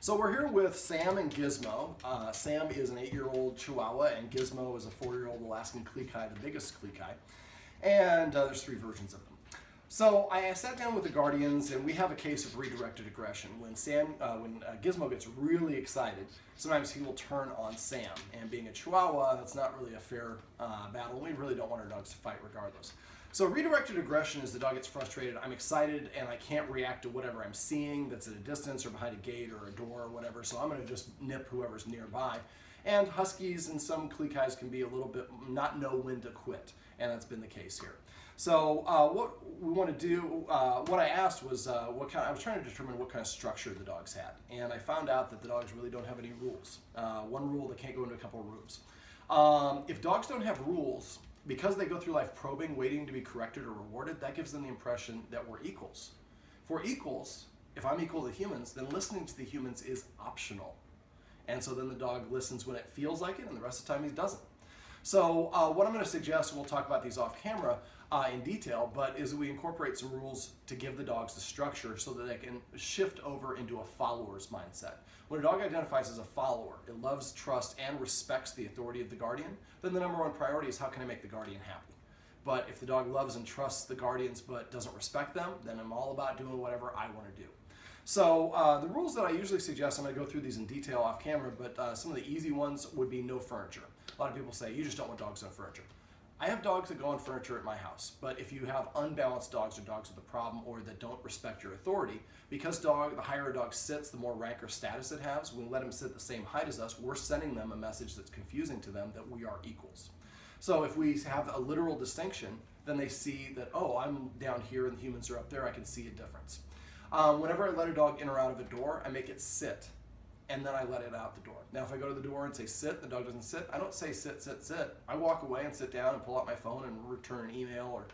So we're here with Sam and Gizmo. Sam is an 8-year-old Chihuahua, and Gizmo is a 4-year-old Alaskan Klee Kai, the biggest Klee Kai. And there's 3 versions of them. So I sat down with the guardians, and we have a case of redirected aggression. When Gizmo gets really excited, sometimes he will turn on Sam. And being a Chihuahua, that's not really a fair battle. We really don't want our dogs to fight regardless. So redirected aggression is the dog gets frustrated, I'm excited, and I can't react to whatever I'm seeing that's at a distance or behind a gate or a door or whatever, so I'm going to just nip whoever's nearby. And Huskies and some Klee Kais can be a little bit not know when to quit, and that's been the case here. So what we want to do, what I asked was, I was trying to determine what kind of structure the dogs had, and I found out that the dogs really don't have any rules. One rule, they can't go into a couple of rooms. If dogs don't have rules, because they go through life probing, waiting to be corrected or rewarded, that gives them the impression that we're equals. If we're equals, if I'm equal to humans, then listening to the humans is optional. And so then the dog listens when it feels like it, and the rest of the time he doesn't. So what I'm going to suggest, and we'll talk about these off camera in detail, but is we incorporate some rules to give the dogs the structure so that they can shift over into a follower's mindset. When a dog identifies as a follower, it loves, trusts, and respects the authority of the guardian, then the number one priority is how can I make the guardian happy? But if the dog loves and trusts the guardians but doesn't respect them, then I'm all about doing whatever I want to do. So the rules that I usually suggest, I'm going to go through these in detail off camera, but some of the easy ones would be no furniture. A lot of people say, you just don't want dogs on furniture. I have dogs that go on furniture at my house, but if you have unbalanced dogs or dogs with a problem or that don't respect your authority, because the higher a dog sits, the more rank or status it has, when we let them sit the same height as us, we're sending them a message that's confusing to them that we are equals. So if we have a literal distinction, then they see that, oh, I'm down here and the humans are up there, I can see a difference. Whenever I let a dog in or out of a door, I make it sit, and then I let it out the door. Now, if I go to the door and say sit, the dog doesn't sit, I don't say sit, sit, sit. I walk away and sit down and pull out my phone and return an email or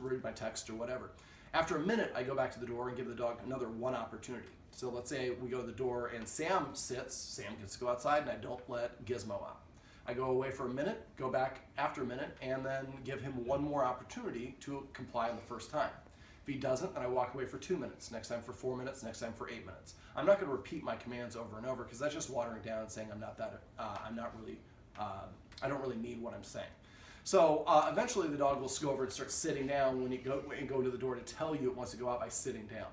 read my text or whatever. After a minute, I go back to the door and give the dog another one opportunity. So let's say we go to the door and Sam sits, Sam gets to go outside, and I don't let Gizmo out. I go away for a minute, go back after a minute, and then give him one more opportunity to comply on the first time. If he doesn't, then I walk away for 2 minutes, next time for 4 minutes, next time for 8 minutes. I'm not going to repeat my commands over and over because that's just watering down and saying I don't really mean what I'm saying. So eventually the dog will go over and start sitting down when you go to the door to tell you it wants to go out by sitting down.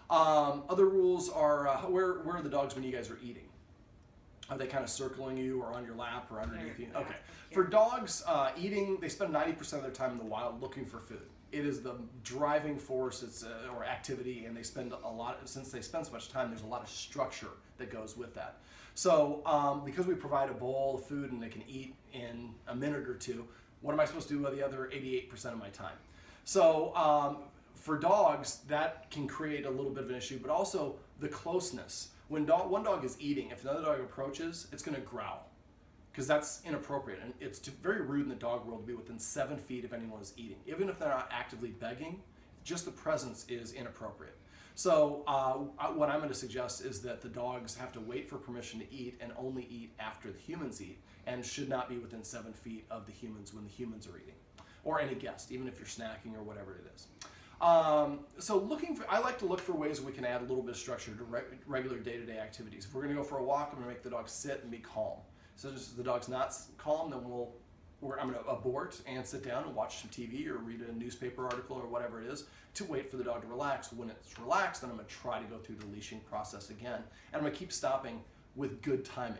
Other rules are where are the dogs when you guys are eating? Are they kind of circling you or on your lap or underneath you? Okay. For dogs, eating, they spend 90% of their time in the wild looking for food. It is the driving force or activity, and they spend since they spend so much time, there's a lot of structure that goes with that. So because we provide a bowl of food and they can eat in a minute or two, what am I supposed to do with the other 88% of my time? So for dogs, that can create a little bit of an issue, but also the closeness. When one dog is eating, if another dog approaches, it's going to growl because that's inappropriate. And it's very rude in the dog world to be within 7 feet if anyone is eating. Even if they're not actively begging, just the presence is inappropriate. So what I'm going to suggest is that the dogs have to wait for permission to eat and only eat after the humans eat and should not be within 7 feet of the humans when the humans are eating. Or any guest, even if you're snacking or whatever it is. So I like to look for ways we can add a little bit of structure to regular day-to-day activities. If we're going to go for a walk, I'm going to make the dog sit and be calm. So if the dog's not calm, then I'm going to abort and sit down and watch some TV or read a newspaper article or whatever it is to wait for the dog to relax. When it's relaxed, then I'm going to try to go through the leashing process again. And I'm going to keep stopping with good timing.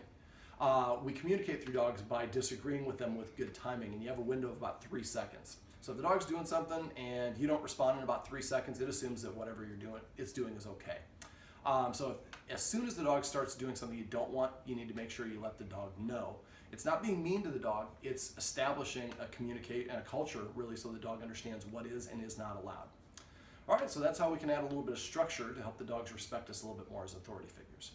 We communicate through dogs by disagreeing with them with good timing, and you have a window of about 3 seconds. So if the dog's doing something and you don't respond in about 3 seconds, it assumes that whatever it's doing is okay. So as soon as the dog starts doing something you don't want, you need to make sure you let the dog know. It's not being mean to the dog, it's establishing a culture really so the dog understands what is and is not allowed. All right, so that's how we can add a little bit of structure to help the dogs respect us a little bit more as authority figures.